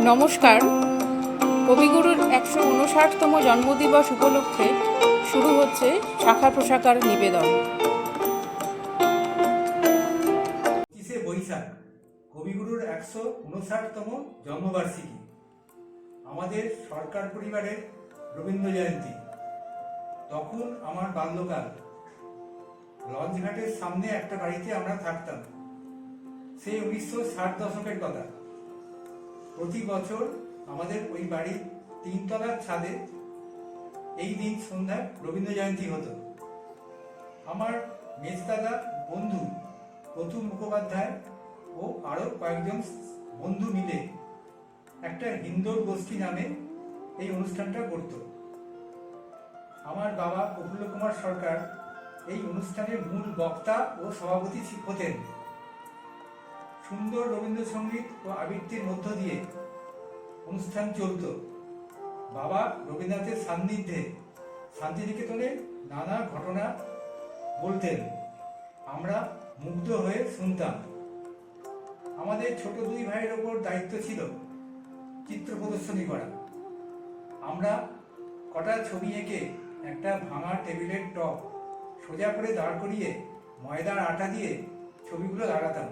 নমস্কার। কবিগুরুর ১৫৯তম জন্মদিবস উপলক্ষে শুরু হচ্ছে শাখা প্রশাখার নিবেদন। ২৫শে বৈশাখ কবিগুরুর ১৫৯তম জন্মবার্ষিকী। আমাদের সরকার পরিবারের রবীন্দ্র জয়ন্তী। তখন আমার বাল্যকাল। লঞ্চঘাটের সামনে একটা বাড়িতে আমরা থাকতাম। সেই ১৯৬০ দশকের কথা। প্রতি বছর আমাদের ওই বাড়ির ৩ তলার ছাদে এই দিন সন্ধ্যায় রবীন্দ্র জয়ন্তী হতো। আমার মেজদাদা বন্ধু প্রতুল মুখোপাধ্যায় ও আরো কয়েকজন বন্ধু মিলে একটা হিন্দোল গোষ্ঠী নামে এই অনুষ্ঠানটা করত। আমার বাবা প্রফুল্ল কুমার সরকার এই অনুষ্ঠানের মূল বক্তা ও সভাপতি হতেন। সুন্দর রবীন্দ্রসঙ্গীত ও আবৃত্তির মধ্য দিয়ে অনুষ্ঠান চলত। বাবা রবীন্দ্রনাথের সান্নিধ্যে শান্তিনিকেতনে নানা ঘটনা বলতেন। আমরা মুগ্ধ হয়ে শুনতাম। আমাদের ছোট দুই ভাইয়ের ওপর দায়িত্ব ছিল চিত্র প্রদর্শনী করা। আমরা কটা ছবি এঁকে একটা ভাঙা টেবিলের টপ সোজা করে দাঁড় করিয়ে ময়দার আটা দিয়ে ছবিগুলো লাগাতাম।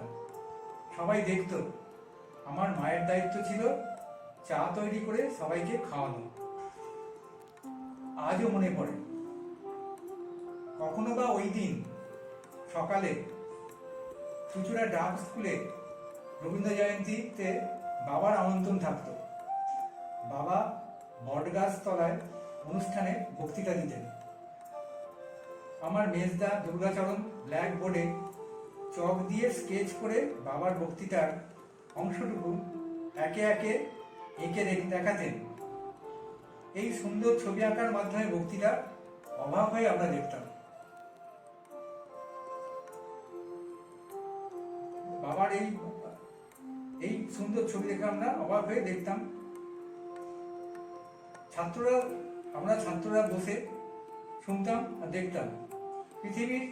সবাই দেখত। আমার মায়ের দায়িত্ব ছিল চা তৈরি করে সবাইকে খাওয়ানো। আজও মনে পড়ে। কখনো বা ওই দিন সকালে চুচুড়া ডাক স্কুলে রবীন্দ্র জয়ন্তীতে বাবার আমন্ত্রণ থাকত। বাবা বটগাছ তলায় অনুষ্ঠানে বক্তৃতা দিতেন। আমার মেজদা দুর্গাচরণ ব্ল্যাক বোর্ডে চক দিয়ে স্কেচ করে বাবার বক্তৃতার অংশটুকু একে একে এঁকে দেখাতেন। এই সুন্দর ছবি আঁকার মাধ্যমে বক্তৃতা অবাক হয়ে আমরা দেখতাম। বাবার এই সুন্দর ছবি দেখে আমরা অবাক হয়ে দেখতাম। আমরা ছাত্ররা বসে শুনতাম আর দেখতাম। পৃথিবীর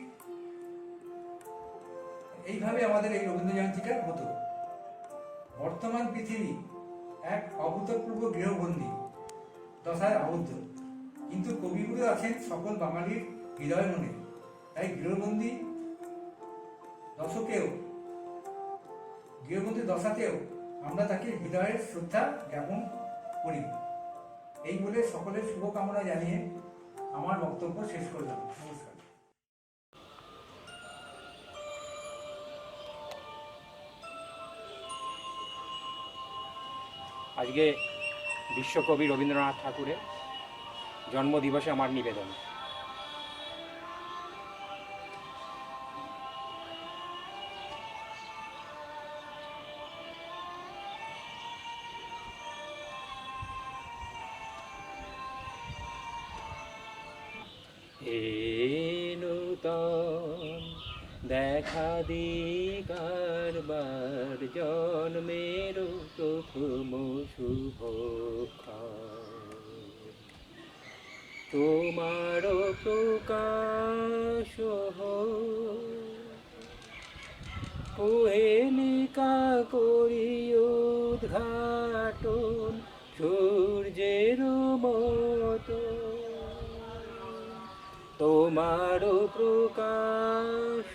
এইভাবে আমাদের এই রবীন্দ্র জয়ন্তীটা হতো। বর্তমান পৃথিবী এক অভূতপূর্ব গৃহবন্দী দশায় আবদ্ধ, কিন্তু কবিগুরু আছেন সকল বাঙালির হৃদয় মনে। তাই গৃহবন্দী দশাতেও আমরা তাকে হৃদয়ের শ্রদ্ধা জ্ঞাপন করি। এই বলে সকলের শুভকামনা জানিয়ে আমার বক্তব্য শেষ করলাম। নমস্কার। আজকে বিশ্বকবি রবীন্দ্রনাথ ঠাকুরের জন্মদিবসে আমার নিবেদন। দেখা দিকারবার জন্মের প্রথম শুভক্ষণ, তোমার প্রকাশ কোহেলিকা করি উদ্ঘাটন সূর্যের মতো, তোমার প্রকাশ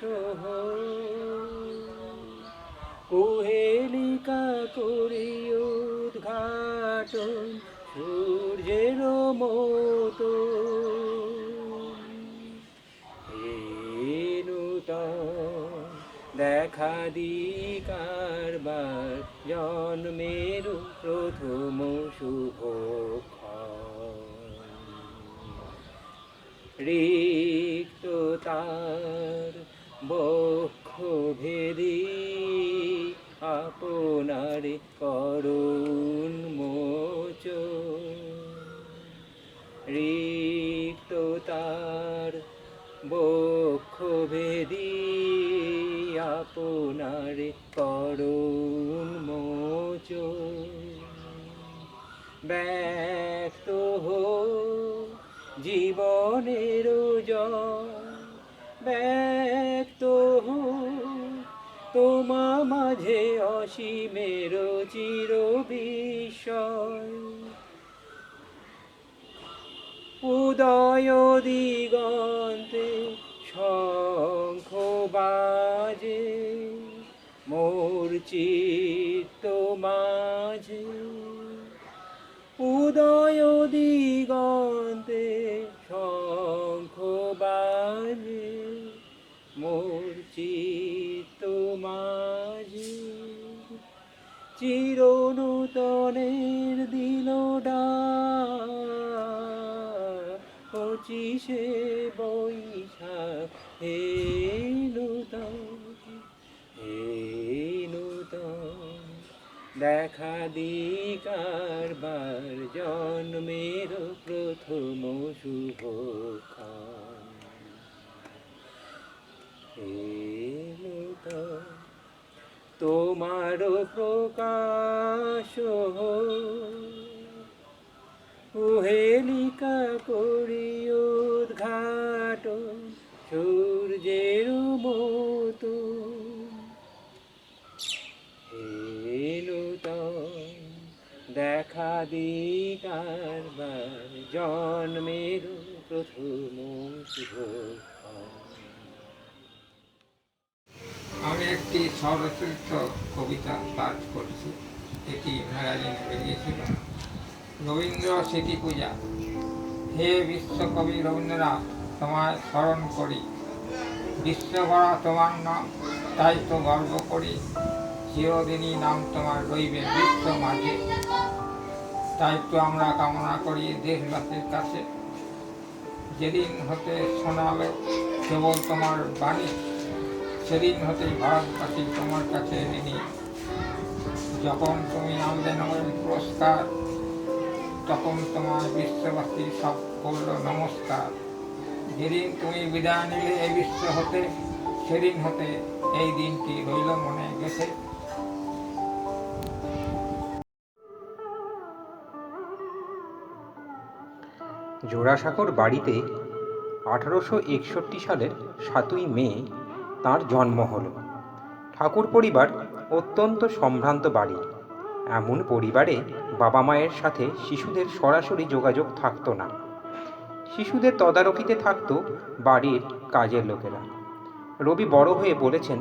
কোহেলিকা করি উদ্ঘাটন সূর্যের মতো, দেখা দিকারবার জন্মের প্রথম শুভক্ষণ, রিক্ত তার বক্ষ ভেদি আপনার করুণ মোচন, রিক্ত তার বক্ষ ভেদি আপনার করুণ মোচন, ব্যক্ত হোক জীবনের জয়, ব্যক্ত হোক তোমা মাঝে অসীমের চির বিস্ময়। উদয় দিগন্তে শঙ্খ বাজে, মোর চিত্ত মাঝে। উদয় দিগন্তে শঙ্খ বাজে, মোর চিত্ত মাঝে। চিরনূতনের দিল পঁচিশে বৈশাখ, হে নূতন, হে নূতন। দেখা দিকারবার জন্মের প্রথম শুভক্ষণ, হে নূতন। তোমার প্রকাশ উহেলিকা করি উদ্ঘাটন, সূর্যের মতো, হে নূতন। দেখা দিকারবার জন্মের প্রথম শুভক্ষণ। আমি একটি সর্বশ্রেষ্ঠ কবিতা পাঠ করছি, এটি ম্যাগাজিনে বেরিয়েছিল। রবীন্দ্র স্মৃতি পূজা। হে বিশ্বকবি রবীন্দ্রনাথ, তোমায় স্মরণ করি। বিশ্বভরা তোমার নাম, তাই তো গর্ব করি। চিরদিনই নাম তোমার রইবে বিশ্ব মাঝে, তাই তো আমরা কামনা করি দেশবাসীর কাছে। যেদিন হতে শোনালো কেবল তোমার বাণী, সেদিন হতেই ভারতবাসী তোমার কাছে ঋণী। যখন তুমি আনলে নোবেল পুরস্কার, তখন তোমার বিশ্ববাসী সব করল নমস্কার। যেদিন তুমি বিদায় নিলে এই বিশ্ব হতে, সেদিন হতে এই দিনটি রইল মনে গেছে। জোড়াসাঁকোর বাড়িতে 1861 সালের 7ই মে তাঁর জন্ম হলো। ঠাকুর পরিবার অত্যন্ত সম্ভ্রান্ত বাড়ি। এমন পরিবারে বাবা মায়ের সাথে শিশুদের সরাসরি যোগাযোগ থাকতো না। শিশুদের তদারকিতে থাকতো বাড়ির কাজের লোকেরা। রবি বড় হয়ে বলেছেন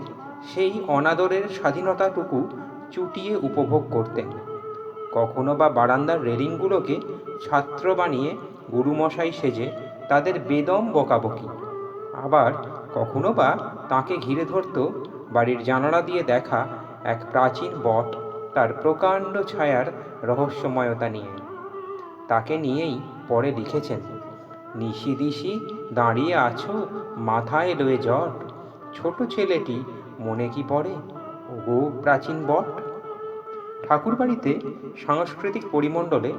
সেই অনাদরের স্বাধীনতাটুকু চুটিয়ে উপভোগ করতেন। কখনো বা বারান্দার রেলিংগুলোকে ছাত্র বানিয়ে গুরুমশাই সেজে তাদের বেদম বকাবকি। আবার কখনো বা তাকে ঘিরে ধরত বাড়ির জানালা দিয়ে দেখা এক প্রাচীন বট, তার প্রকাণ্ড ছায়ার রহস্যময়তা নিয়ে। তাকে নিয়েই পরে লিখেছেন, নিশি দিশি দাঁড়িয়ে আছো মাথায় লয়ে জট, ছোট ছেলেটি মনে কি পড়ে ওগো প্রাচীন বট। ঠাকুরবাড়িতে সাংস্কৃতিক পরিমণ্ডলে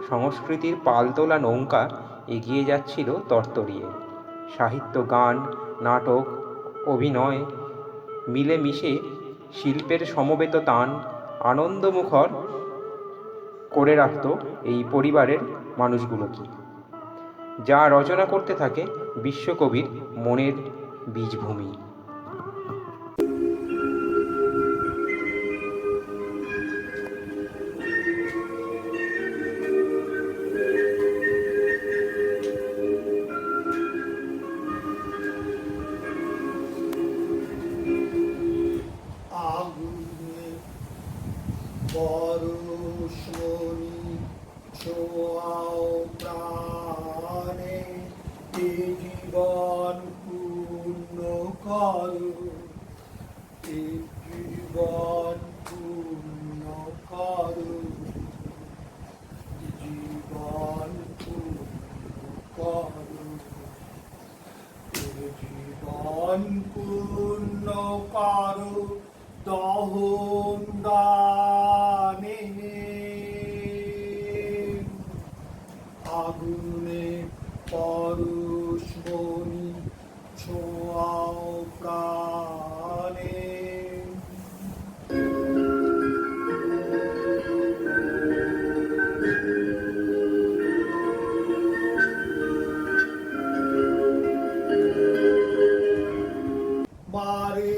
সংস্কৃতির পালতোলা নৌকা এগিয়ে যাচ্ছিল তরতরিয়ে। সাহিত্য, গান, নাটক, অভিনয় মিলেমিশে শিল্পের সমবেত তান আনন্দমুখর করে রাখত এই পরিবারের মানুষগুলোকে, যা রচনা করতে থাকে বিশ্বকবির মনের বীজভূমি। পরশমণি ছোঁয়াও প্রাণে, এ জীবন পূর্ণ করো, এ জীবন পূর্ণ করো, জীবন পূর্ণ করো, এ জীবন পূর্ণ করো, দহন দানে আগুনে পরশমণি ছোঁয়াও প্রাণে। মারে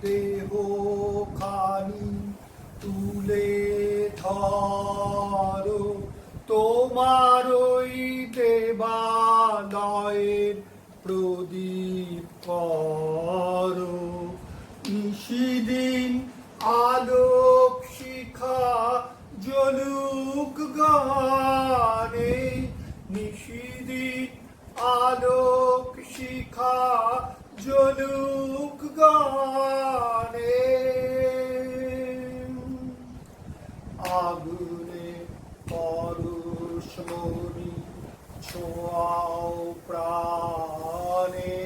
দেহ ধরো তোমার ওই দেবালয়ের প্রদীপ করো নিশিদিন আলোক শিখা জ্বলুক গানে নিশিদিন আলোক শিখা জ্বলুক গানে আগুনে পরশমণি ছোঁয়াও প্রাণে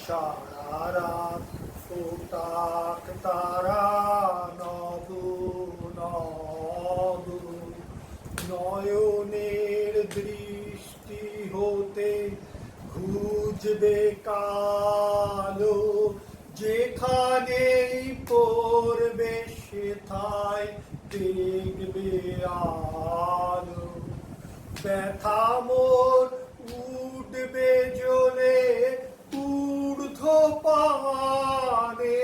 সারা রাত ফোটাক তারা নব নব নয়নের দৃষ্টি হতে ঘুজবে কালো যেখানেই পড়বে সেথায় দেখবে আলো ব্যথা মোর উঠবে জ্বলে ঊর্ধ্ব পানে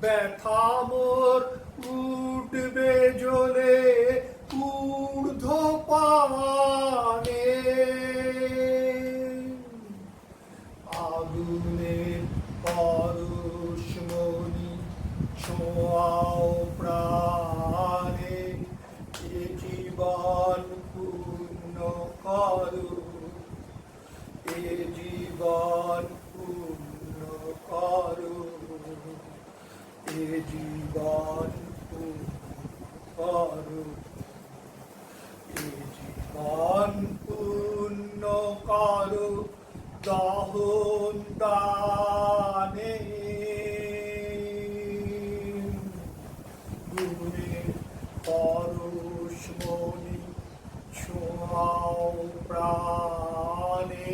ব্যথা মোর উঠবে জ্বলে ঊর্ধ্ব পানে আগুনের পরশমণি ছোঁয়াও প্রাণে এ জীবন পূর্ণ করো এ জীবন পূর্ণ করো এ জীবন পূর্ণ করো এ জীবন পূর্ণ করো দহন দানে গুণের পরশমণি ছোঁয়াও প্রাণে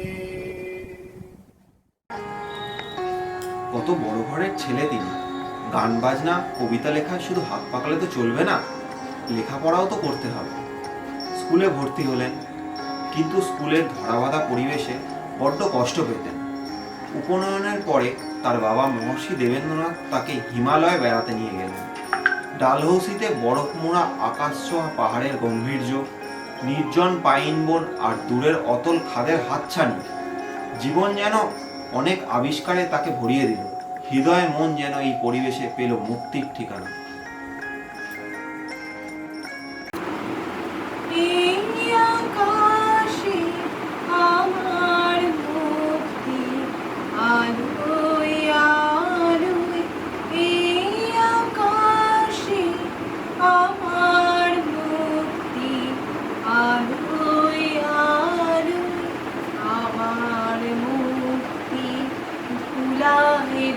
কত বড় ঘরের ছেলে তিনি গান বাজনা কবিতা লেখায় শুধু হাত পাকালে তো চলবে না লেখাপড়াও তো করতে হবে স্কুলে ভর্তি হলেন কিন্তু স্কুলের ধরাবাঁধা পরিবেশে বড্ড কষ্ট পেতেন উপনয়নের পরে তার বাবা মহর্ষি দেবেন্দ্রনাথ তাকে হিমালয়ে বেড়াতে নিয়ে গেলেন ডালহৌসিতে বরফ মোড়া আকাশ ছোঁয়া পাহাড়ের গম্ভীর্য নির্জন পাইন বন আর দূরের অতল খাদের হাতছানি জীবন যেন অনেক আবিষ্কারে তাকে ভরিয়ে দিল হৃদয় মন যেন এই পরিবেশে পেল মুক্তির ঠিকানা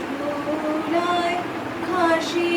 ধুলায় ঘাসি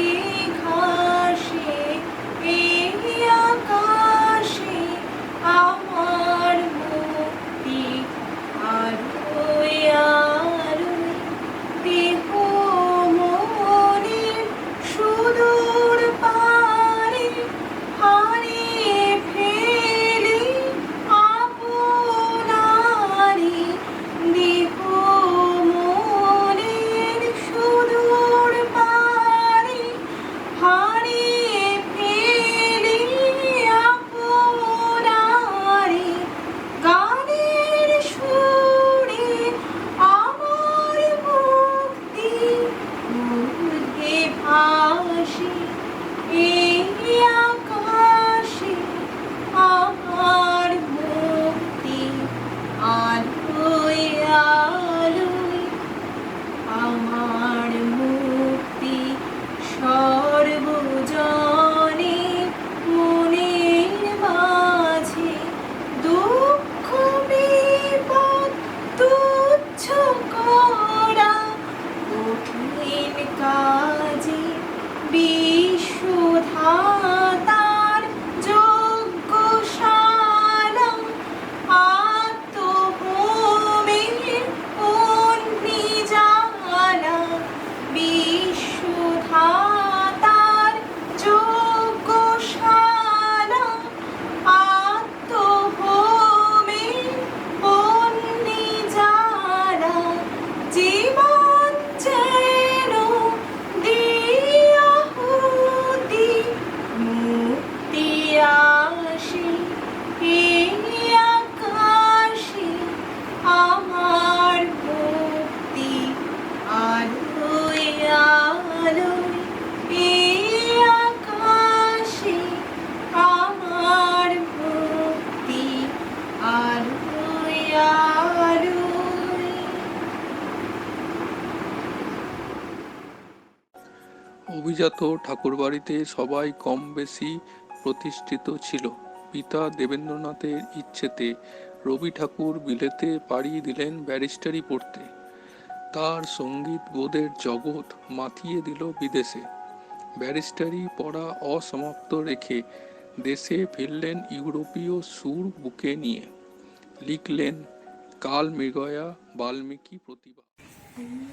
অভিজাত ঠাকুরবাড়িতে সবাই কম বেশি প্রতিষ্ঠিত ছিল। পিতা দেবেন্দ্রনাথের ইচ্ছেতে রবি ঠাকুর বিলেতে পাড়ি দিলেন ব্যারিস্টারি পড়তে। তার সঙ্গীত বোধের জগৎ মাতিয়ে দিল বিদেশে। ব্যারিস্টারি পড়া অসমাপ্ত রেখে দেশে ফিরলেন ইউরোপীয় সুর বুকে নিয়ে। লিখলেন কাল মৃগয়া, বাল্মীকি প্রতিভা।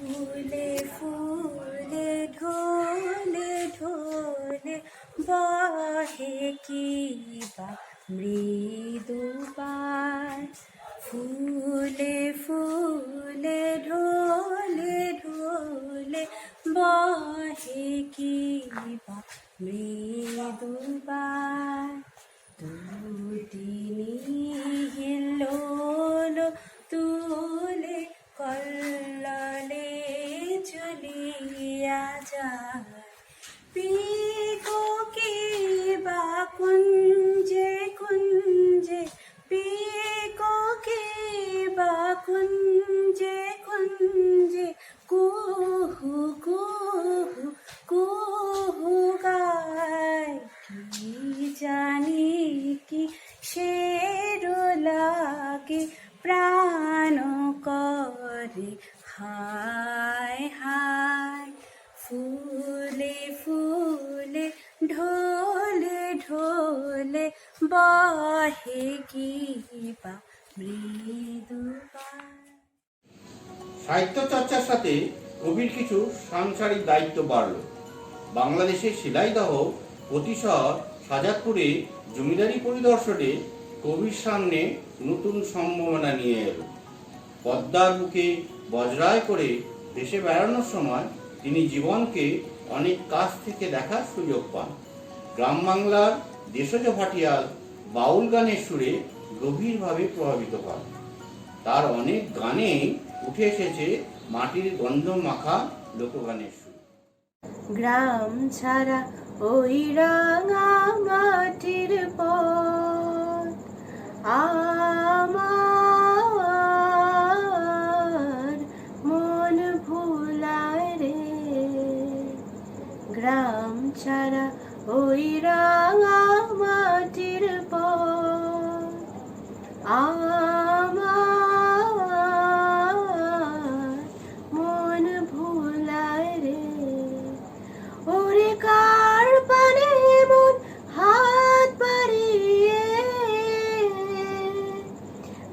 ফুলে ফুলে ঢোলে ঢোলে বহে কি বা মৃদু পায়। ফুলে ফুলে ঢোলে ঢোলে বহে কি বা মৃদু পায়। দুদিনী হিল্লোল তুলে কল্লোলে চলিয়া যায়। পিকোকে বা কুঞ্জে কুঞ্জে, পিকোকে বা কুঞ্জে কুঞ্জে, কুহু কুহু কুহু গায়। কি জানি কি শের লাগে প্রাণ করে হায় হায়। ফুলে ফুলে ঢোলে ঢোলে বহে কি বা মৃদু পায়। সাহিত্য চর্চার সাথে কবির কিছু সাংসারিক দায়িত্ব বাড়ল। বাংলাদেশের শিলাইদহ প্রতিশহর সাজাদপুরে জমিদারি পরিদর্শনে কবির সামনে নতুন সম্ভাবনা নিয়ে এলো। পদ্মার বুকে বজরায় করে দেশে বেড়ানোর সময় তিনি জীবনকে অনেক কাছ থেকে দেখার সুযোগ পান। গ্রাম বাংলার দেশজ ভাটিয়াল বাউল গানের সুরে গভীরভাবে প্রভাবিত হন। তার অনেক গানে উঠে এসেছে মাটির গন্ধ মাখা লোকগানের সুর। গ্রাম ছাড়া ওই রাঙা মাটির পথ আমার মন ভুলায় রে। গ্রাম ছাড়া ওই রাঙা মাটির পথ আমার মন ভুলায় রে। ওরে কার পানে মন হাত বাড়িয়ে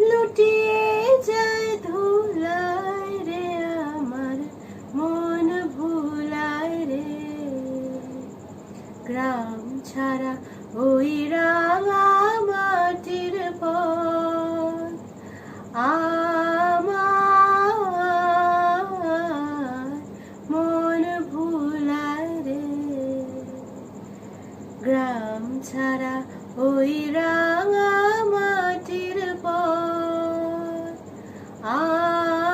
লুটিয়ে যায় ধুলায় রে। আমার মন ভুলায় রে। গ্রাম ছাড়া ওই রাঙা মাটির পথ আমার মন ভুলায় রে। গ্রাম ছাড়া ওই রাঙা মাটির পথ আমার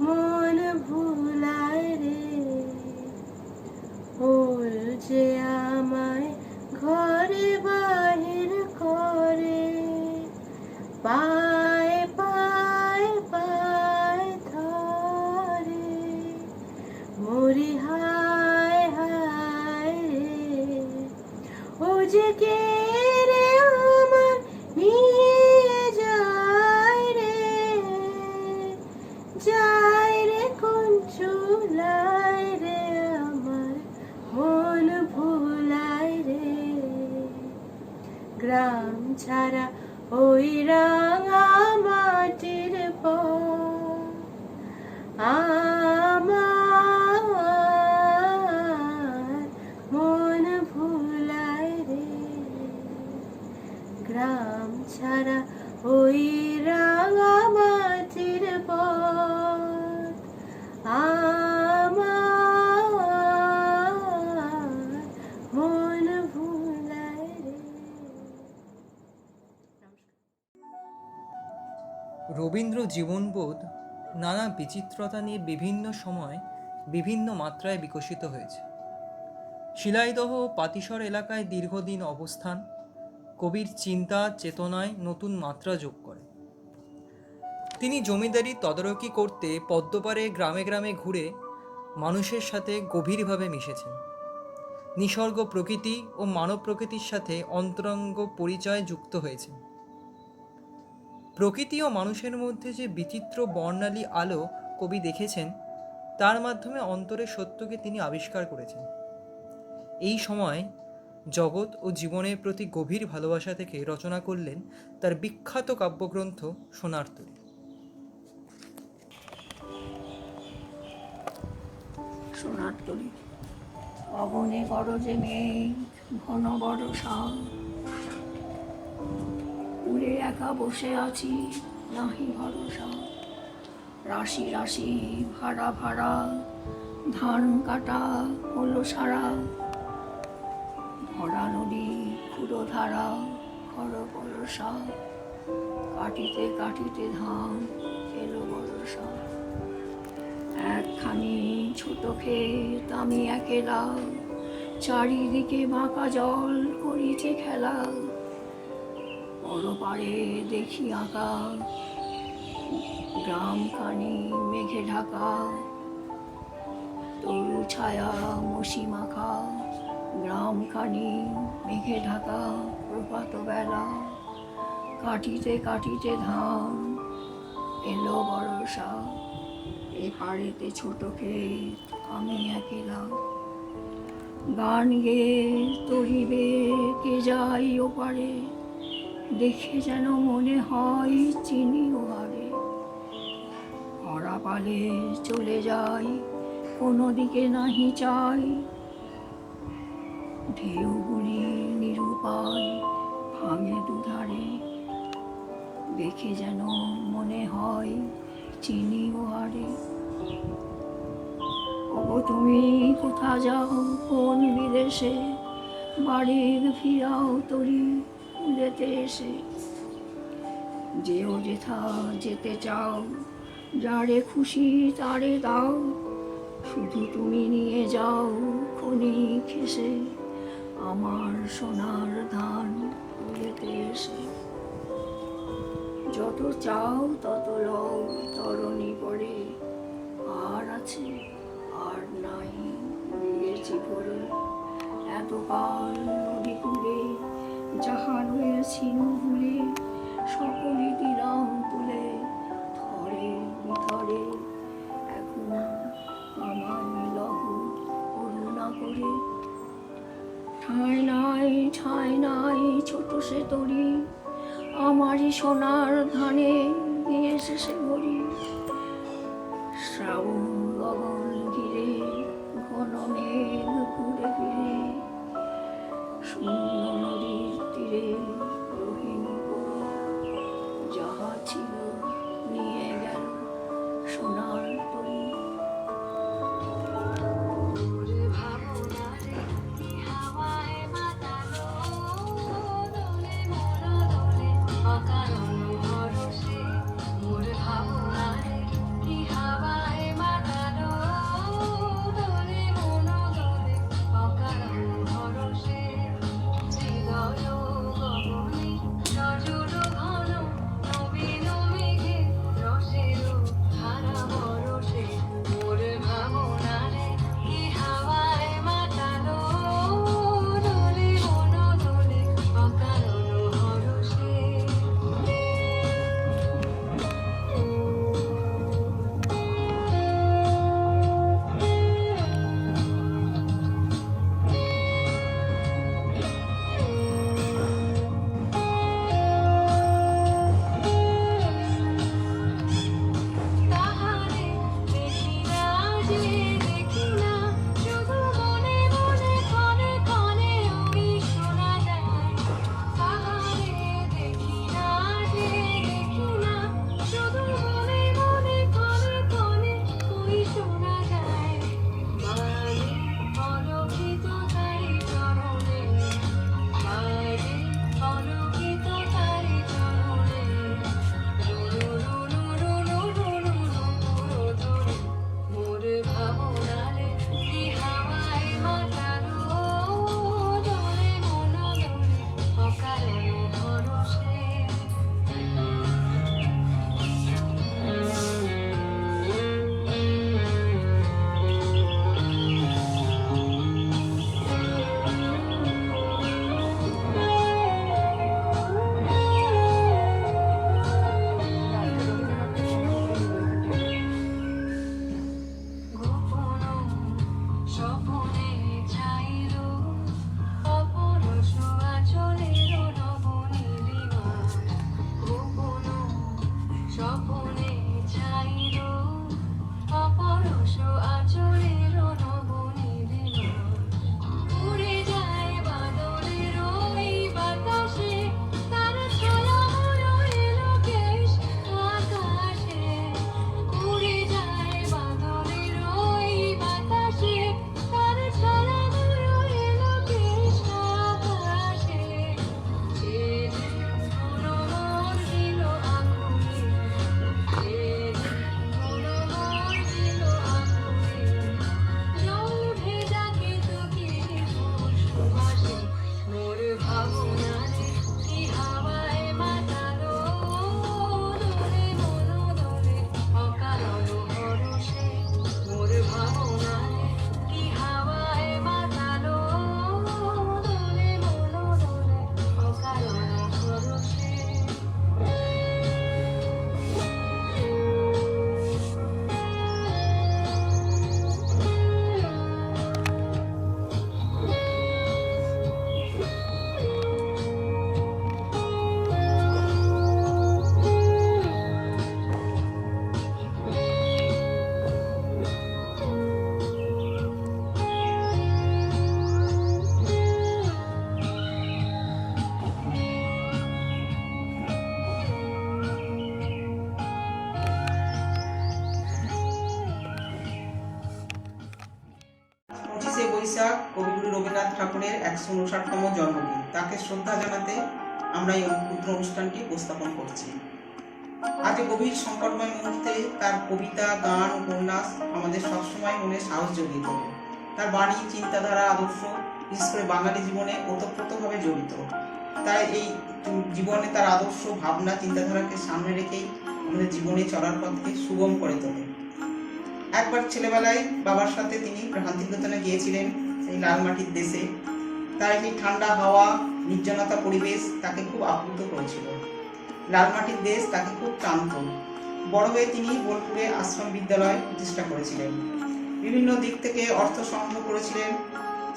মন ভুলায় রে। ওল যে আমায় ঘরে বাহির করে, পায় পায় পায় ধরে। মরি হায় হায় রে। ও যে কে রে আমার নিয়ে যায় রে, যায় রে কোন চুলায় রে। আমার মন ভুলায় রে। গ্রাম ছাড়া ওই রাঙা মাটির পথ আমার মন ভুলায় রে। গ্রাম ছাড়া ওই রাঙা মাটির পথ আমার মন ভুলায় রে। রবীন্দ্র জীবনবোধ নানা বিচিত্রতা নিয়ে বিভিন্ন সময় বিভিন্ন মাত্রায় বিকশিত হয়েছে। শিলাইদহ ও পাতিশর এলাকায় দীর্ঘদিন অবস্থান কবির চিন্তা চেতনায় নতুন মাত্রা যোগ করে। তিনি জমিদারি তদারকি করতে পদ্মপাড়ে গ্রামে গ্রামে ঘুরে মানুষের সাথে গভীরভাবে মিশেছেন। নিসর্গ প্রকৃতি ও মানব প্রকৃতির সাথে অন্তরঙ্গ পরিচয় যুক্ত হয়েছে। প্রকৃতি ও মানুষের মধ্যে যে বিচিত্র বর্ণালী আলো কবি দেখেছেন, তার মাধ্যমে অন্তরের সত্যকে তিনি আবিষ্কার করেছেন। এই সময় জগৎ ও জীবনের প্রতি গভীর ভালোবাসা থেকে রচনা করলেন তার বিখ্যাত কাব্যগ্রন্থ সোনার তরী। সোনার তরী। অবনে গরজে মেঘ, ঘন বরষা, উড়ে একা বসে আছি, নাহি ভরসা। রাশি রাশি ভাড়া ভাড়া, ধান কাটা হলো সারা। ভরা নদী ক্ষুদ্র ধারা, খর বরসা। কাটিতে কাটিতে ধান এলো বরসা। একখানি ছোট ক্ষেত আমি একেলা, চারিদিকে বাঁকা জল করিছে খেলা। পরপারে দেখি আঁকা, গ্রামখানি মেঘে ঢাকা। তরু ছায়া মশি মাখা, গ্রামখানি মেঘে ঢাকা। প্রভাত বেলা কাটিতে কাটিতে ধান এলো বরসা। এপারেতে ছোট ক্ষেত আমি একেলা, গান গেয়ে তরিবে কে যাই ওপারে। দেখে যেন মনে হয় চিনি ওহারে। হরা পালে চলে যাই, কোনো দিকে নাহি চাই। ঢেউগুলি নিরুপায় ভাঙে দুধারে। দেখে যেন মনে হয় চিনি ওহারে। ওগো তুমি কোথা যাও কোন বিদেশে, বাড়ির ফিরাও তরি কুলেতে এসে। যেও যেথা যেতে চাও, যারে খুশি তারে দাও। শুধু তুমি নিয়ে যাও ক্ষণিক এসে, আমার সোনার ধান কুলেতে এসে। যত চাও তত লও তরণী পড়ে, আর আছে আর নাই দিয়েছি ভরে। এত কাল নদী কূলে যাহা রয়েছিল ভুলে, সকলই দিলাম তুলে থরে বিথরে। এখন আমায় লহু করুণা করে। ঠাঁই নাই ছোট সে তরি, আমারই সোনার ধানে নিয়ে শেষে ভরি। শ্রাবণ গগন ঘিরে ঘন মেঘ ঘুরে ফিরে, শূন্য নদীর তীরে রহিম যাহা ছিল নিয়ে গেল সোনার তরি। নবীন স্বপনে চাইল অপরশ আচরের নবনীর উড়ে যায় বাদলের ওই বাতাসে তার ছায়া এলো কেশ আকাশে উড়ে যায় বাদলের ওই বাতাসে তার ছায়া এলো কেশ আকাশে মনোমন দিল আকুলে মনোমন দিল আকুলে জল ভেজা কেতকী সুবাসে মোর ভাবনারে কি হাওয়ায় মাতালো দোলে মন দোলে অকারণ ভরসে মোর ভাবনারে কি হাওয়ায় মাতালো দোলে মন দোলে অকারণ ভরসে পঁচিশে বৈশাখ কবিগুরু রবীন্দ্রনাথ ঠাকুরের 159তম জন্মদিন। তাকে শ্রদ্ধা জানাতে আমরা এই ক্ষুদ্র অনুষ্ঠানটি উপস্থাপন করছি। আজ গভীর সংকটময় মুহূর্তে তার কবিতা, গান, উপন্যাস আমাদের সবসময় মনে সাহস জুগিয়ে তোলে। তার বাণী, চিন্তাধারা, আদর্শ বিশেষ করে বাঙালি জীবনে ওতপ্রোতভাবে জড়িত। তাই এই জীবনে তার আদর্শ, ভাবনা, চিন্তাধারাকে সামনে রেখেই আমাদের জীবনে চলার পথকে সুগম করে তোলে। একবার ছেলেবেলায় বাবার সাথে তিনি শান্তিনিকেতনে গিয়েছিলেন, সেই লাল মাটির দেশে। তার সেই ঠান্ডা হাওয়া, নির্জনতা পরিবেশ তাকে খুব আপ্লুত করেছিল। লাল মাটির দেশ তাকে খুব টানত। বড় হয়ে তিনি বোলপুরে আশ্রম বিদ্যালয় প্রতিষ্ঠা করেছিলেন। বিভিন্ন দিক থেকে অর্থ সংগ্রহ করেছিলেন,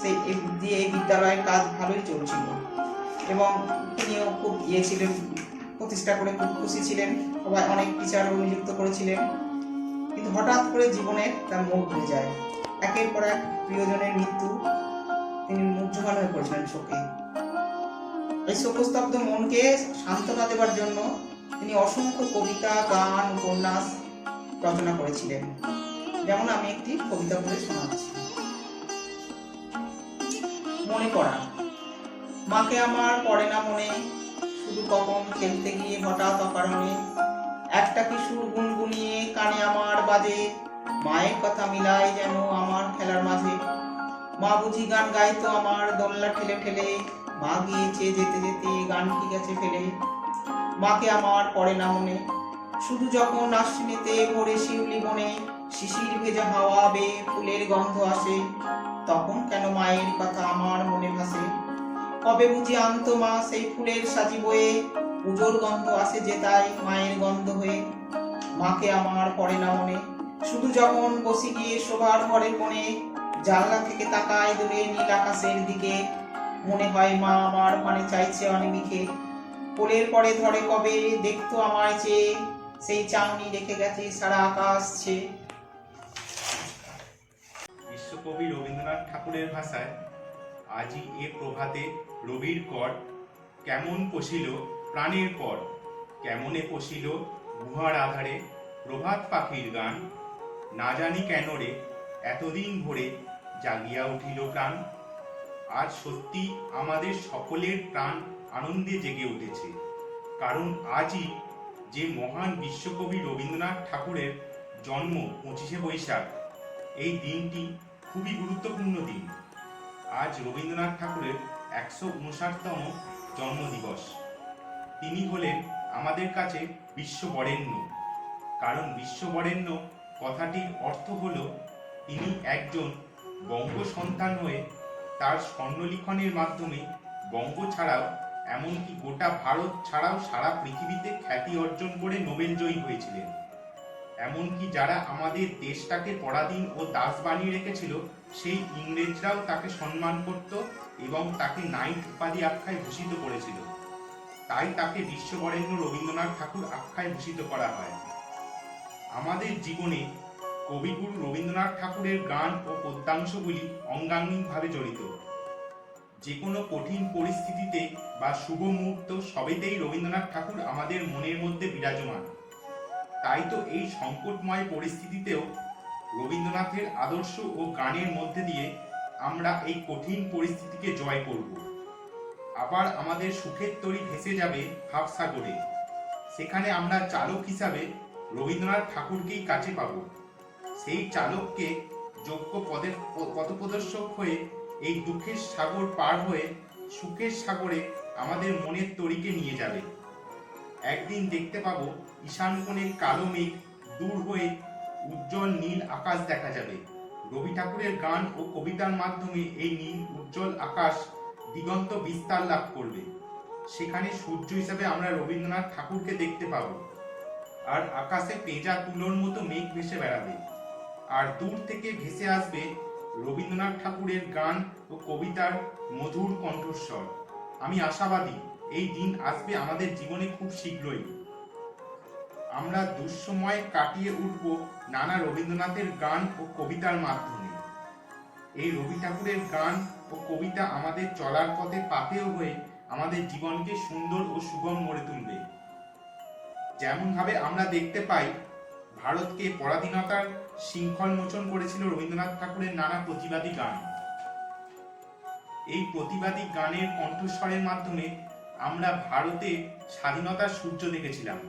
সেই দিয়ে এই বিদ্যালয়ের কাজ ভালোই চলছিল এবং তিনিও খুব ছিলেন, প্রতিষ্ঠা করে খুব খুশি ছিলেন। সবাই অনেক টিচারও নিযুক্ত করেছিলেন। কিন্তু হঠাৎ করে জীবনে তার মোড় ঘুরে যায়। একের পর এক প্রিয়জনের মৃত্যু, তিনি মুহ্যমান হয়ে পড়েছিলেন শোকে। এই শোকস্তব্ধ মনকে সান্ত্বনা দেবার জন্য তিনি অসংখ্য কবিতা, গান, উপন্যাস রচনা করেছিলেন। যেমন আমি একটি কবিতা বলে শোনাচ্ছি। মনে পড়া। মাকে আমার পড়ে না মনে, শুধু কখন খেলতে গিয়ে হঠাৎ অকারণে একটা কি সুর গুনগুনিয়ে কানে আমার বাজে, মায়ের কথা মিলায় যেন আমার খেলার মাঝে। মা বুঝি গান গাইতো আমার দোলনা ঠেলে ঠেলে, মা গিয়েছে যেতে যেতে গান কি গেছে ফেলে। মাকে আমার পড়ে না মনে, শুধু যখন আশ্বিনেতে ভোরে শিউলি বনে শিশির ভেজা হাওয়া বেয়ে ফুলের গন্ধ আসে, তখন কেন মায়ের কথা আমার মনে ভাসে। কবে বুঝি আনতো মা সেই ফুলের সাজি বয়ে, পুজোর গন্ধ আসে যে তাই মায়ের গন্ধ হয়ে। মাকে আমার পড়ে না মনে, শুধু যখন বসে গিয়ে শোবার ঘরের কোণে জানলা থেকে তাকায় দূরে নীল আকাশের দিকে, মনে হয় মা আমার পানে চাইছে অনিমিখে। কোলের পরে ধরে কবে দেখতো আমায় চেয়ে, সেই চাউনি রেখে গেছে সারা আকাশ ছেয়ে। বিশ্বকবি রবীন্দ্রনাথ ঠাকুরের ভাষায় আজি এ প্রভাতে রবির কর, কেমন পশিল প্রাণের পর, কেমনে পশিল গুহার আধারে প্রভাত পাখির গান, না জানি কেন রে এতদিন ভরে জাগিয়া উঠিল প্রাণ। আজ সত্যি আমাদের সকলের প্রাণ আনন্দে জেগে উঠেছে, কারণ আজই যে মহান বিশ্বকবি রবীন্দ্রনাথ ঠাকুরের জন্ম 25শে বৈশাখ। এই দিনটি খুবই গুরুত্বপূর্ণ দিন। আজ রবীন্দ্রনাথ ঠাকুরের 159তম জন্মদিবস। তিনি হলেন আমাদের কাছে বিশ্ববরেণ্য, কারণ বিশ্ববরেণ্য কথাটির অর্থ হল তিনি একজন বঙ্গ সন্তান হয়ে তার স্বর্ণলিখনের মাধ্যমে বঙ্গ ছাড়াও এমনকি গোটা ভারত ছাড়াও সারা পৃথিবীতে খ্যাতি অর্জন করে নোবেল জয়ী হয়েছিলেন। এমনকি যারা আমাদের দেশটাকে পরাধীন ও দাস বানিয়ে রেখেছিল, সেই ইংরেজরাও তাকে সম্মান করত এবং তাকে নাইট উপাধি আখ্যায় ভূষিত করেছিল। তাই তাকে বিশ্ববরেণ্য রবীন্দ্রনাথ ঠাকুর আখ্যায় ভূষিত করা হয়। আমাদের জীবনে কবিগুরু রবীন্দ্রনাথ ঠাকুরের গান ও পদ্যাংশগুলি অঙ্গাঙ্গিকভাবে জড়িত। যে কোনো কঠিন পরিস্থিতিতে বা শুভ মুহূর্ত সবেতেই রবীন্দ্রনাথ ঠাকুর আমাদের মনের মধ্যে বিরাজমান। তাই তো এই সংকটময় পরিস্থিতিতেও রবীন্দ্রনাথের আদর্শ ও গানের মধ্যে দিয়ে আমরা এই কঠিন পরিস্থিতিকে জয় করব। আবার আমাদের সুখের তরী ভেসে যাবে ভাবসাগরে। সেখানে আমরা চালক হিসাবে রবীন্দ্রনাথ ঠাকুরকেই কাছে পাব। সেই চালককে যোগ্য পথপ্রদর্শক হয়ে এই দুঃখের সাগর পার হয়ে সুখের সাগরে আমাদের মনের তরীকে নিয়ে যাবে। একদিন দেখতে পাবো ঈশান কোণের কালো মেঘ দূর হয়ে উজ্জ্বল নীল আকাশ দেখা যাবে। রবি ঠাকুরের গান ও কবিতার মাধ্যমে এই নীল উজ্জ্বল আকাশ দিগন্ত বিস্তার লাভ করবে। সেখানে সূর্য হিসাবে আমরা রবীন্দ্রনাথ ঠাকুরকে দেখতে পাবো। আর আকাশে পেঁজা তুলোর মতো মেঘ ভেসে বেড়াবে। আর দূর থেকে ভেসে আসবে রবীন্দ্রনাথ ঠাকুরের গান ও কবিতার মধুর কণ্ঠস্বর। আমি আশাবাদী এই দিন আসবে আমাদের জীবনে খুব শীঘ্রই। আমরা দুঃসময় কাটিয়ে উঠব নানা রবীন্দ্রনাথের গান ও কবিতার মাধ্যমে। এই রবি ঠাকুরের গান ও কবিতা আমাদের চলার পথে পাথেয় হয়ে আমাদের জীবনকে সুন্দর ও সুগম করে তুলবে। যেমন ভাবে আমরা দেখতে পাই ভারতকে পরাধীনতার শৃঙ্খল মোচন করেছিল রবীন্দ্রনাথ ঠাকুরের নানা প্রতিবাদী গান। এই প্রতিবাদী গানের কণ্ঠস্বরের মাধ্যমে আমরা ভারতে স্বাধীনতার সূর্য দেখেছিলাম।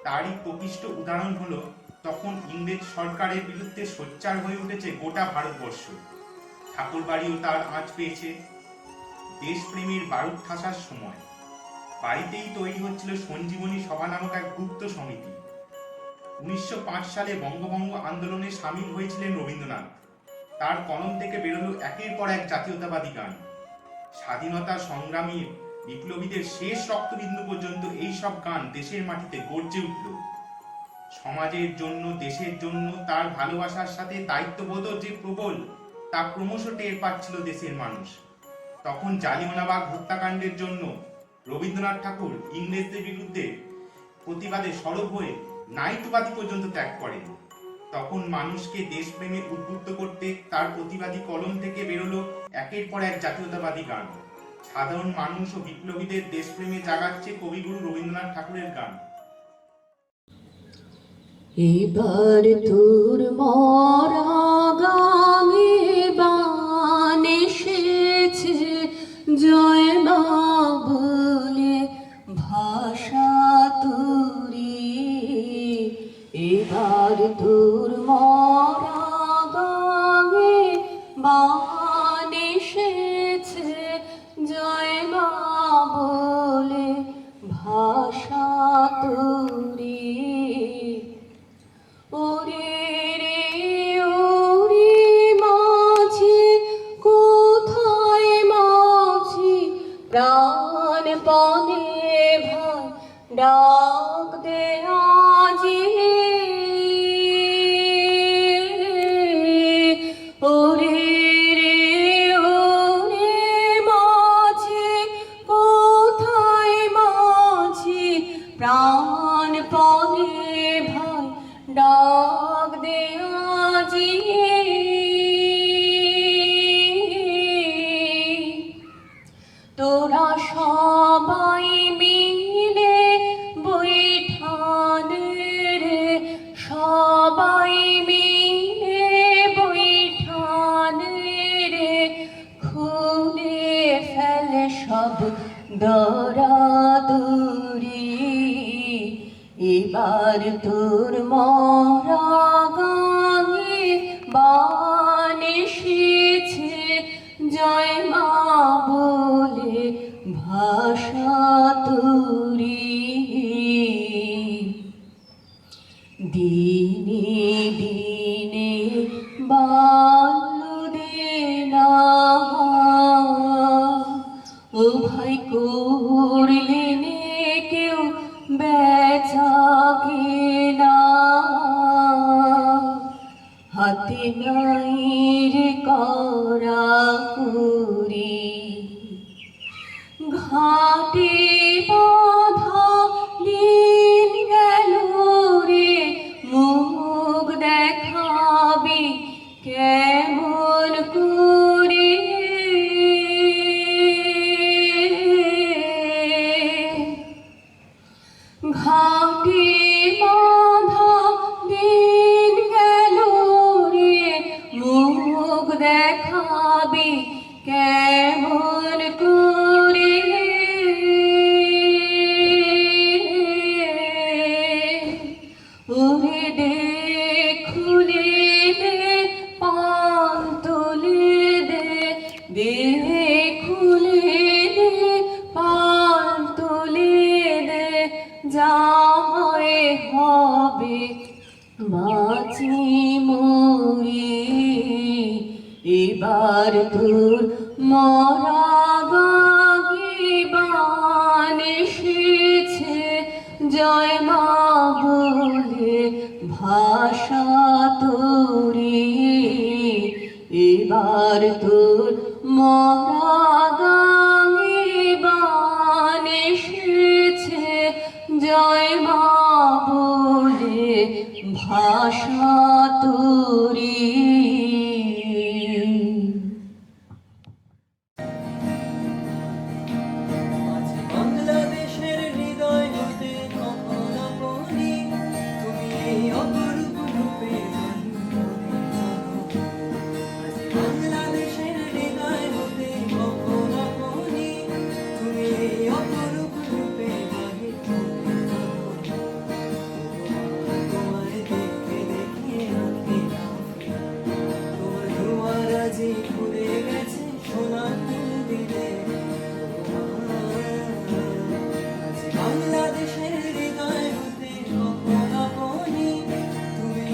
তারই প্রকৃষ্ট উদাহরণ হলো তখন ইংরেজ সরকারের বিরুদ্ধে সোচ্চার হয়ে উঠেছে গোটা ভারতবর্ষ। ঠাকুরবাড়িও তার আঁচ পেয়েছে। দেশপ্রেমের বারুদ ঠাসার সময় বাড়িতেই তৈরি হচ্ছিল সঞ্জীবনী সভা নামক এক গুপ্ত সমিতি। 1905 সালে বঙ্গভঙ্গ আন্দোলনে সামিল হয়েছিলেন রবীন্দ্রনাথ। তার কলম থেকে বেরোলো একের পর এক জাতীয়তাবাদী গান। স্বাধীনতা সংগ্রামী বিপ্লবীদের শেষ রক্তবিন্দু পর্যন্ত এই সব গান দেশের মাটিতে গর্জে উঠল। সমাজের জন্য, দেশের জন্য তার ভালোবাসার সাথে দায়িত্ববোধও যে প্রবল তা ক্রমশ টের পাচ্ছিল দেশের মানুষ। তখন জালিয়ানওয়ালাবাগ হত্যাকাণ্ডের জন্য রবীন্দ্রনাথ ঠাকুর ইংরেজদের বিরুদ্ধে প্রতিবাদে সরব হয়ে নাইট উপাধি পর্যন্ত ত্যাগ করেন। তখন মানুষকে দেশপ্রেমে উদ্বুদ্ধ করতে তার প্রতিবাদী কলম থেকে বেরোলো একের পর এক জাতীয়তাবাদী গান। সাধারণ মানুষ ও বিপ্লবীদের দেশপ্রেমে জাগাচ্ছে কবিগুরু রবীন্দ্রনাথ ঠাকুরের গান। এবার তোর মরা গাঙে বান এসেছে, জয় মা বলে ভাষা তুরি। এবার তোর মরা গাঙে বান এসেছে, জয় মা বলে ভাষা তুরি। ওরে রে ওরে মাঝি, কোথায় মাঝি প্রাণপণে ভাই ডাক দে আজি। ওরে রে ওরে মাঝি, কোথায় মাঝি প্রাণপণে ভাই ডাক দে আজি। তোরা সবাই মিলে বৈঠান রে, সবাই মিলে বৈঠান রে, খুলে ফেলে সব দরাদুরি। এবার তোর মরা গাঙে বান এসেছে, জয় মা বলে ভাষা তুরি। দিনে দিনে বাল্যদে না, ও ভাই করলেন কেউ বেচা কেনা। হাতে নাই রে করা কুরি, ঘাটে বাঁধা দিন গেল রে, দে খুলে দে পান তুলে দে দে খুলে দে পান তুলে দে যা হয় হবে বাঁচি মরি এবার তোর মরা গান এসেছে জয় মা বলে ভাষা তোরে এবার তোর মরা গান এসেছে জয় মা বলে ভাষা তোরে বাংলাদেশের হৃদয় হতে কখন আপনি তুমি এই অপরূপ রূপে বাংলাদেশের হৃদয় হতে কখন আপনি তুমি এই অপরূপ রূপে তোমার দেখতে দেখে তোমার দুয়ার আজি ঘুরে গেছে সোনার মন্দিরে বাংলাদেশের হৃদয় হতে কখন আপনি তুমি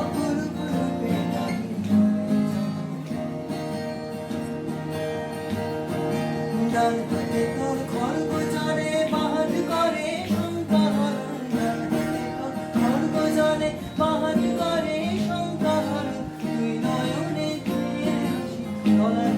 অপরূপ রূপে ডান হাতে তোর খড়গ জানে বাহাত করে শঙ্কা হরণ ডান হাতে তোর খড়গ জানে বাহাত করে শঙ্কা হরণ তুই নয়নে ধুয়ে আসি গলার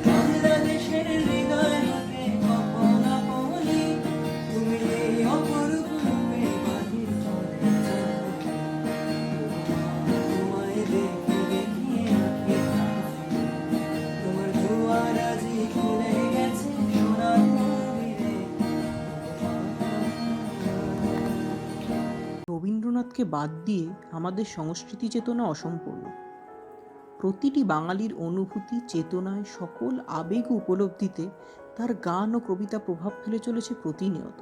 বাংলাদেশের হৃদয় হতে কখন আপনি তুমি এই অপরূপ রূপে বাহির চলে যাও তোমায় দেখে দেখে তোমার দুয়ার আজি খুলে গেছে সোনার মন্দিরে। রবীন্দ্রনাথকে বাদ দিয়ে আমাদের সংস্কৃতি চেতনা অসম্পূর্ণ। প্রতিটি বাঙালির অনুভূতি চেতনায় সকল আবেগ ও উপলব্ধিতে তার গান ও কবিতা প্রভাব ফেলে চলেছে প্রতিনিয়ত।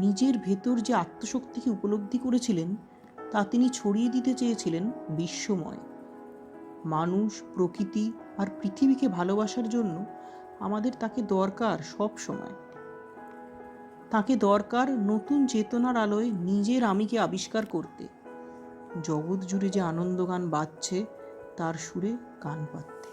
নিজের ভেতর যে আত্মশক্তিকে উপলব্ধি করেছিলেন তা তিনি ছড়িয়ে দিতে চেয়েছিলেন বিশ্বময়। মানুষ, প্রকৃতি আর পৃথিবীকে ভালোবাসার জন্য আমাদের তাকে দরকার সব সময়। তাকে দরকার নতুন চেতনার আলোয় নিজের আমিকে আবিষ্কার করতে। জগৎ জুড়ে যে আনন্দ গান বাজছে তার সুরে গান পাততে।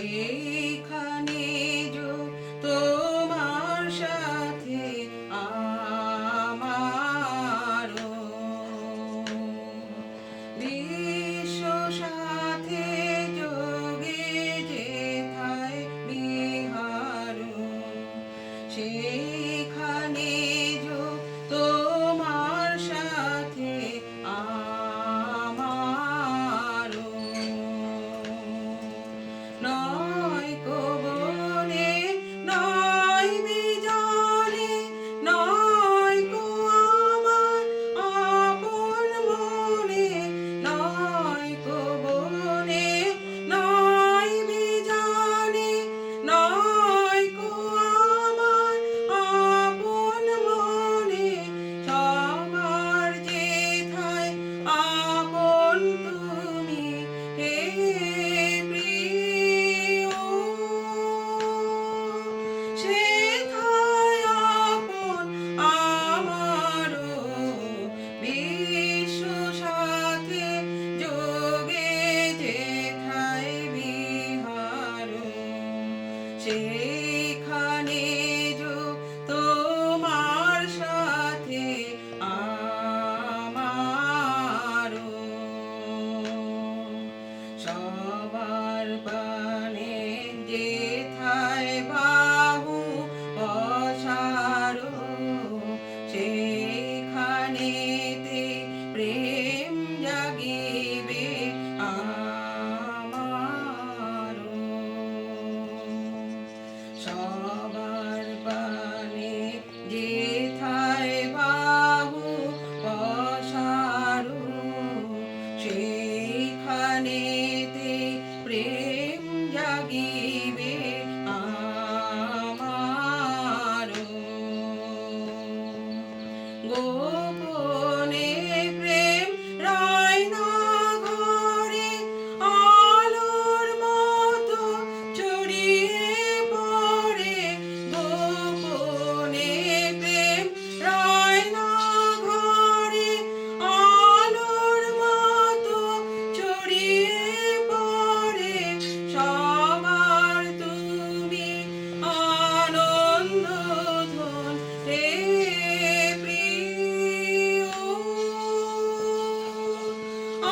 সেইখানে তোমার সাথে আমারও বিশ্ব সাথে যোগে যেথায় বিহার সেইখানে তোমার সাথে আমারও নয় কবনে নয় বিজনে নয় গো আমার আপন মনে নয় কবনে নয় বিজনে নয় গো আমার আপন মনে সবার যেথায় আপন তুমি হে সেথায় আপন আমারও বিশ্ব সাথে যোগে যেথায় বিহার সেইখানে তোমার সাথে আমারও সবার পানে যেথায় বাহু পসারো সেইখানেতে প্রেম জাগিবে আমারও সবার পানে যেথায় বাহু পসারো সেইখানেতে প্রেম জাগিবে আমারও গোপনে প্রেম রায় না ঘরে আলোর মতো ছড়িয়ে পড়ে গোপনে প্রেম রায় না ঘরে আলোর মতো ছড়িয়ে পড়ে সবার তুমি আনন্দ ধন রে প্রিয়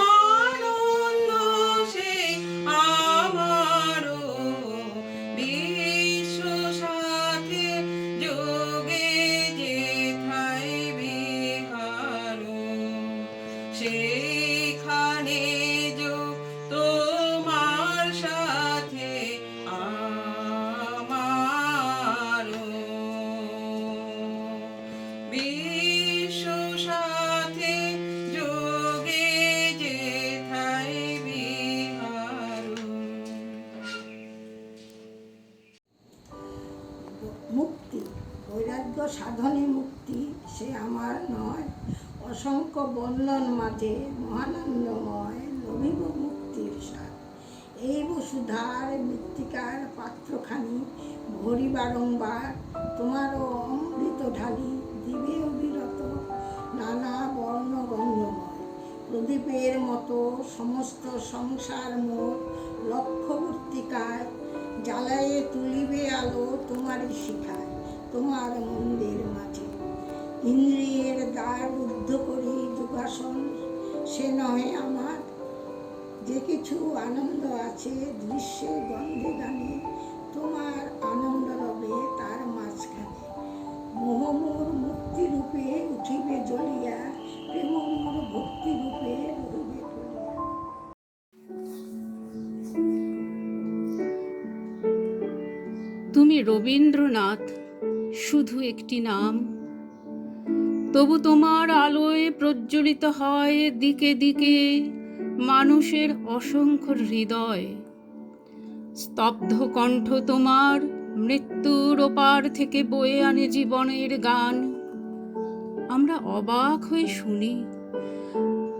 আনন্দ সেই আমারও বিশ্ব সাথে যোগে যেথায় বিহার সেইখানে তোমার সাথে আমারও বিশ্ব সাথে যোগে যেথায় বিহার মুক্তি বৈরাগ্য সাধনে মুক্তি সে আমার নয় অসংখ্য বন্ধন মাঝে মহানন্দময় লভিব মুক্তির স্বাদ এই বসুধার মৃত্তিকার পাত্রখানি ভরি বারংবার, তোমারও অমৃত ঢালি দিবে অবিরত নানা বর্ণ গন্ধময়। প্রদীপের মতো সমস্ত সংসার মোর লক্ষ্যবর্তিকায়, জ্বালায়ে তুলিবে আলো তোমারই শিখায় তোমার মন্দির মাঝে। ইন্দ্রিয়ের দ্বার রুদ্ধ করি যোগাসন সে নয় আমার, যে কিছু আনন্দ আছে দৃশ্যে গন্ধে গানে, তোমার আনন্দ রবে তার মাঝখানে। মোহমোর মুক্তিরূপে উঠিবে জ্বলিয়া, প্রেমমোর ভক্তিরূপে রহিবে টলিয়া। তুমি রবীন্দ্রনাথ শুধু একটি নাম, তবু তোমার আলোয় প্রজ্বলিত হয় দিকে দিকে মানুষের অসংখ্য হৃদয়। স্তব্ধ কণ্ঠ তোমার মৃত্যুর ওপার থেকে বয়ে আনে জীবনের গান। আমরা অবাক হয়ে শুনি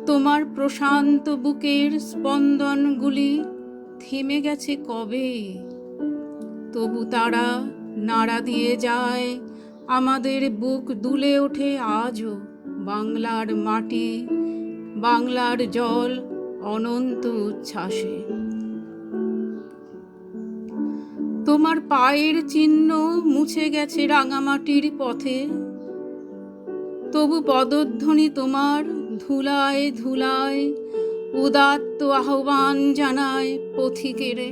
তোমার প্রশান্ত বুকের স্পন্দনগুলি থেমে গেছে কবে, তবু তারা নাড়া দিয়ে যায়, আমাদের বুক দুলে ওঠে আজও। বাংলার মাটি, বাংলার জল অনন্ত উচ্ছ্বাসে। তোমার পায়ের চিহ্ন মুছে গেছে রাঙামাটির পথে, তবু পদধ্বনি তোমার ধুলায় ধুলায় উদাত্ত আহ্বান জানায় পথিকেরে।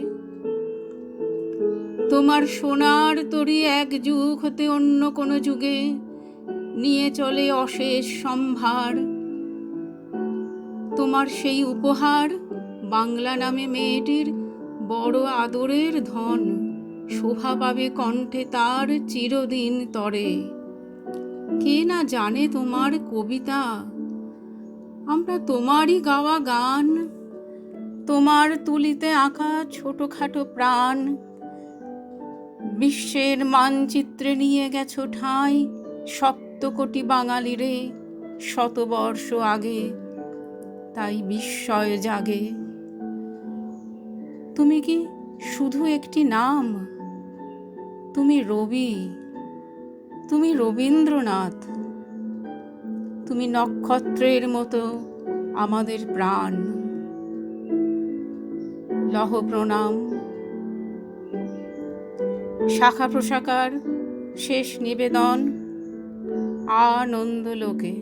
তোমার সোনার তরী এক যুগ হতে অন্য কোনো যুগে নিয়ে চলে অশেষ সম্ভার। তোমার সেই উপহার বাংলা নামে মেয়েটির বড় আদরের ধন, শোভা পাবে কণ্ঠে তার চিরদিন তরে। কে না জানে তোমার কবিতা, আমরা তোমারই গাওয়া গান, তোমার তুলিতে আঁকা ছোটখাটো প্রাণ। বিশ্বের মানচিত্রে নিয়ে গেছো ঠাঁই সপ্তকোটি বাঙালিরে শতবর্ষ আগে, তাই বিস্ময় জাগে। তুমি কি শুধু একটি নাম? তুমি রবি, তুমি রবীন্দ্রনাথ, তুমি নক্ষত্রের মতো আমাদের প্রাণ। লহ প্রণাম। শাখা প্রশাখার শেষ নিবেদন আনন্দলোকে।